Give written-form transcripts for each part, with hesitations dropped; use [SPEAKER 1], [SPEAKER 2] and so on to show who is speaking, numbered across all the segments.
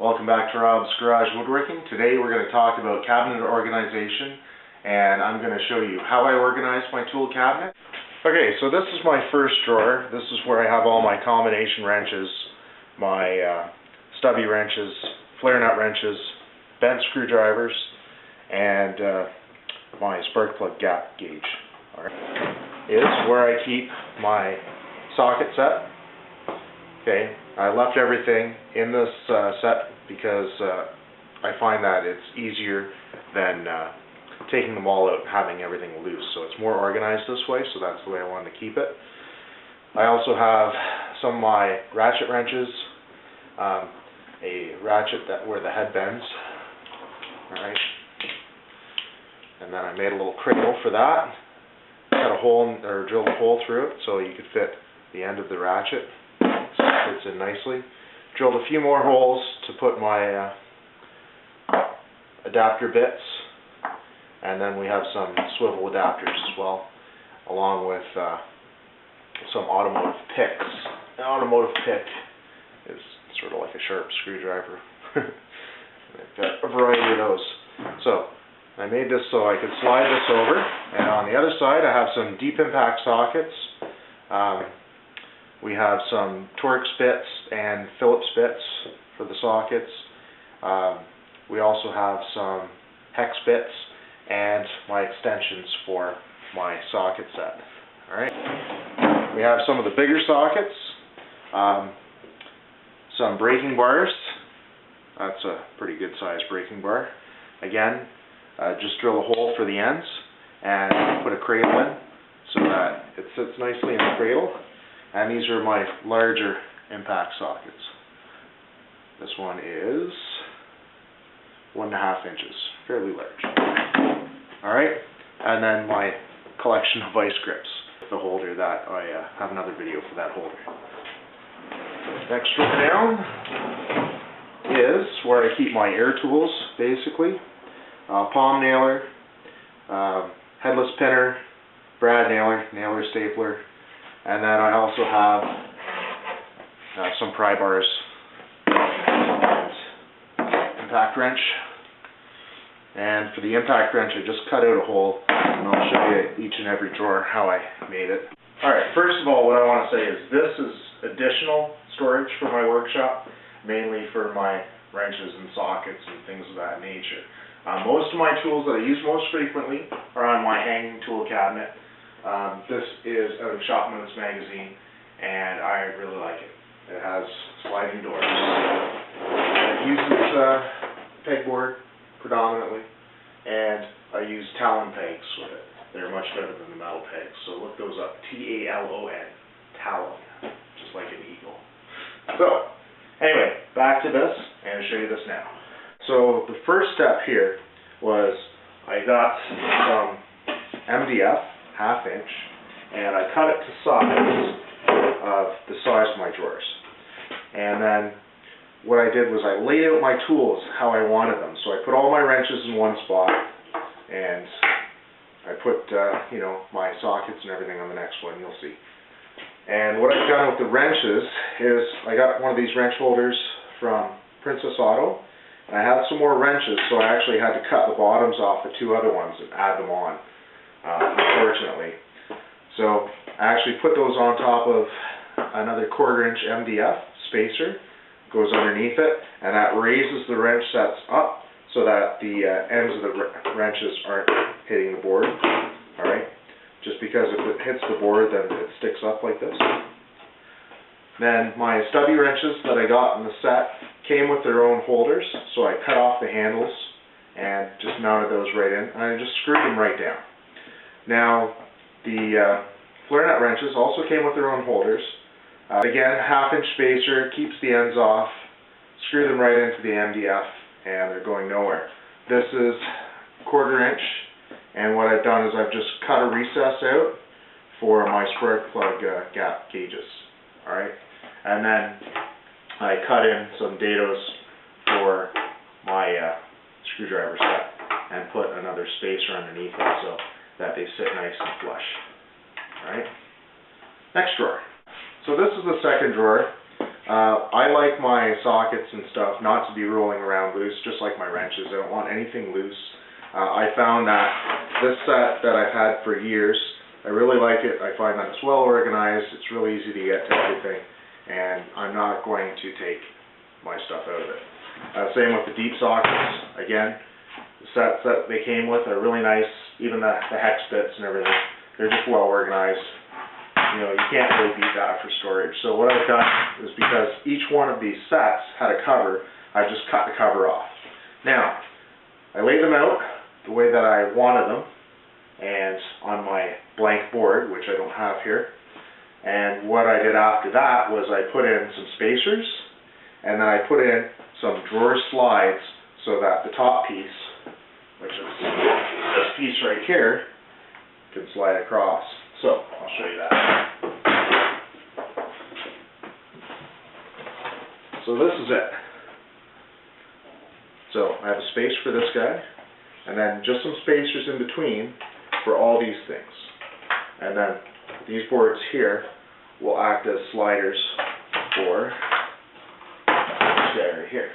[SPEAKER 1] Welcome back to Rob's Garage Woodworking. Today we're going to talk about cabinet organization, and I'm going to show you how I organize my tool cabinet. Okay, so this is my first drawer. This is where I have all my combination wrenches, my stubby wrenches, flare nut wrenches, bent screwdrivers, and my spark plug gap gauge. Alright, is where I keep my socket set. Okay, I left everything in this set because I find that it's easier than taking them all out and having everything loose. So it's more organized this way, so that's the way I wanted to keep it. I also have some of my ratchet wrenches, a ratchet where the head bends. Alright, and then I made a little cradle for that. Cut a hole or drilled a hole through it so you could fit the end of the ratchet. So it fits in nicely. Drilled a few more holes to put my adapter bits, and then we have some swivel adapters as well, along with some automotive picks. An automotive pick is sort of like a sharp screwdriver. I've got a variety of those. So I made this so I could slide this over, and on the other side I have some deep impact sockets. We have some Torx bits and Phillips bits for the sockets. We also have some hex bits and my extensions for my socket set. Alright. We have some of the bigger sockets, some braking bars. That's a pretty good sized braking bar. Again, just drill a hole for the ends and put a cradle in so that it sits nicely in the cradle. And these are my larger impact sockets. This one is 1.5 inches, fairly large. Alright, and then my collection of vice grips. The holder that I have another video for that holder. Next row down is where I keep my air tools, basically. Palm nailer, headless pinner, brad nailer, nailer stapler, and then I also have some pry bars and impact wrench. And for the impact wrench, I just cut out a hole, and I'll show you each and every drawer how I made it. Alright, first of all, what I want to say is this is additional storage for my workshop, mainly for my wrenches and sockets and things of that nature. Most of my tools that I use most frequently are on my hanging tool cabinet. This is out of Shopman's magazine, and I really like it. It has sliding doors. It uses pegboard predominantly, and I use Talon pegs with it. They're much better than the metal pegs, so look those up. T-A-L-O-N, Talon, just like an eagle. So, anyway, back to this, and I'll show you this now. So, the first step here was I got some MDF, 1/2 inch, and I cut it to size of the size of my drawers. And then what I did was I laid out my tools how I wanted them. So I put all my wrenches in one spot, and I put my sockets and everything on the next one, you'll see. And what I've done with the wrenches is I got one of these wrench holders from Princess Auto, and I had some more wrenches, so I actually had to cut the bottoms off the 2 other ones and add them on, unfortunately. So I actually put those on top of another 1/4 inch MDF spacer, goes underneath it, and that raises the wrench sets up so that the ends of the wrenches aren't hitting the board. Alright, just because if it hits the board, then it sticks up like this. Then my stubby wrenches that I got in the set came with their own holders, so I cut off the handles and just mounted those right in, and I just screwed them right down. Now, the flare nut wrenches also came with their own holders. Again, 1/2 inch spacer, keeps the ends off, screw them right into the MDF, and they're going nowhere. This is 1/4 inch, and what I've done is I've just cut a recess out for my spark plug gap gauges. Alright, and then I cut in some dados for my screwdriver set and put another spacer underneath it so that they sit nice and flush. Alright, next drawer. So this is the second drawer. I like my sockets and stuff not to be rolling around loose, just like my wrenches. I don't want anything loose. I found that this set that I've had for years, I really like it. I find that it's well organized, it's really easy to get to everything, and I'm not going to take my stuff out of it. Same with the deep sockets. Again, the sets that they came with are really nice, even the hex bits and everything. They're just well organized. You know, you can't really beat that for storage. So what I've done is, because each one of these sets had a cover, I just cut the cover off. Now, I laid them out the way that I wanted them, and on my blank board, which I don't have here. And what I did after that was I put in some spacers, and then I put in some drawer slides so that the top piece, which is this piece right here, can slide across. So, I'll show you that. So this is it. So, I have a space for this guy, and then just some spacers in between for all these things. And then these boards here will act as sliders for this guy right here.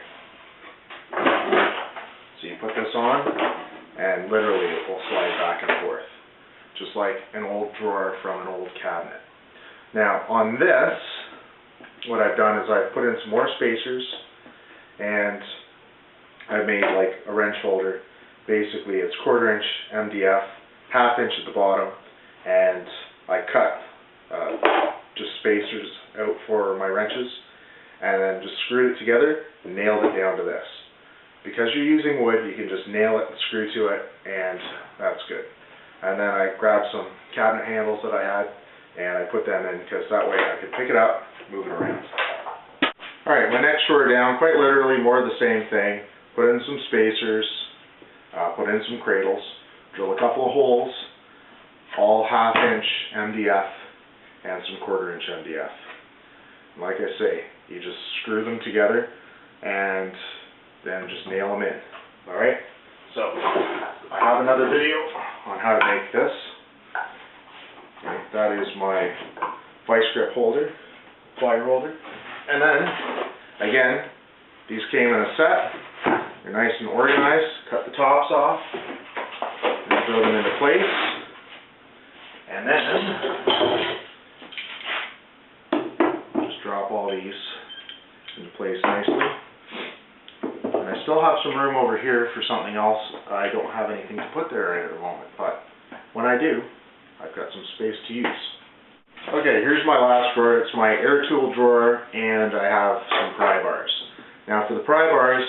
[SPEAKER 1] So you put this on, and literally it will slide back and forth, just like an old drawer from an old cabinet. Now on this, what I've done is I've put in some more spacers, and I've made like a wrench holder. Basically it's 1/4 inch MDF, 1/2 inch at the bottom, and I cut just spacers out for my wrenches, and then just screwed it together and nailed it down to this. Because you're using wood, you can just nail it and screw to it, and that's good. And then I grabbed some cabinet handles that I had, and I put them in, because that way I could pick it up, move it around. Alright, my next drawer down, quite literally more of the same thing. Put in some spacers, put in some cradles, drill a couple of holes, all 1/2 inch MDF, and some 1/4 inch MDF. And like I say, you just screw them together, and then just nail them in. Alright, so I have another video on how to make this. Okay, that is my vice grip holder, plier holder. And then, again, these came in a set. They're nice and organized. Cut the tops off, and throw them into place. And then, just drop all these into place nicely. And I still have some room over here for something else. I don't have anything to put there right at the moment, but when I do, I've got some space to use. Okay, here's my last drawer. It's my air tool drawer, and I have some pry bars. Now for the pry bars,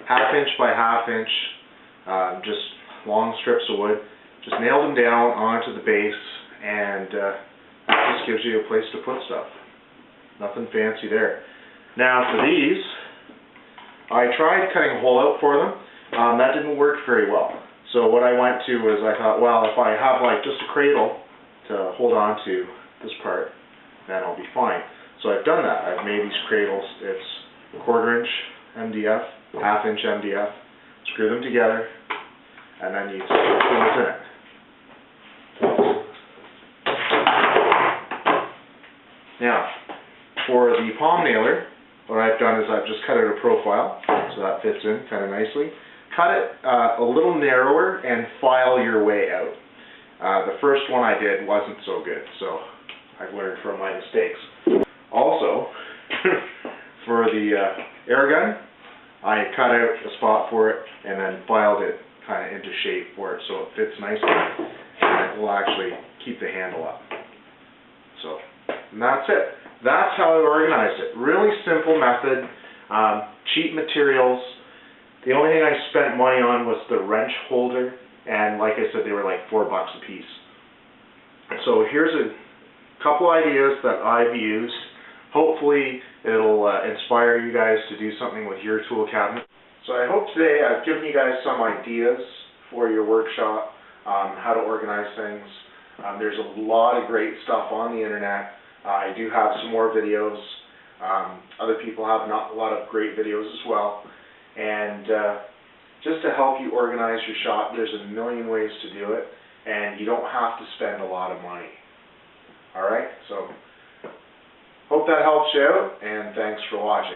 [SPEAKER 1] 1/2 inch by 1/2 inch, just long strips of wood. Just nail them down onto the base, and that just gives you a place to put stuff. Nothing fancy there. Now for these, I tried cutting a hole out for them. That didn't work very well. So what I went to was, I thought, well, if I have like just a cradle to hold on to this part, then I'll be fine. So I've done that. I've made these cradles. It's 1/4 inch MDF, 1/2 inch MDF. Screw them together, and then you screw holes in it. Now, for the palm nailer, what I've done is I've just cut out a profile, so that fits in kind of nicely. Cut it a little narrower and file your way out. The first one I did wasn't so good, so I've learned from my mistakes. Also, for the air gun, I cut out a spot for it and then filed it kind of into shape for it so it fits nicely, and it will actually keep the handle up. So, and that's it. That's how I organized it. Really simple method, cheap materials. The only thing I spent money on was the wrench holder, and like I said, they were like $4 a piece. So here's a couple ideas that I've used. Hopefully it'll inspire you guys to do something with your tool cabinet. So I hope today I've given you guys some ideas for your workshop, how to organize things. There's a lot of great stuff on the internet. I do have some more videos. Other people have a lot of great videos as well. And just to help you organize your shop, there's a million ways to do it, and you don't have to spend a lot of money. Alright, so hope that helps you out, and thanks for watching.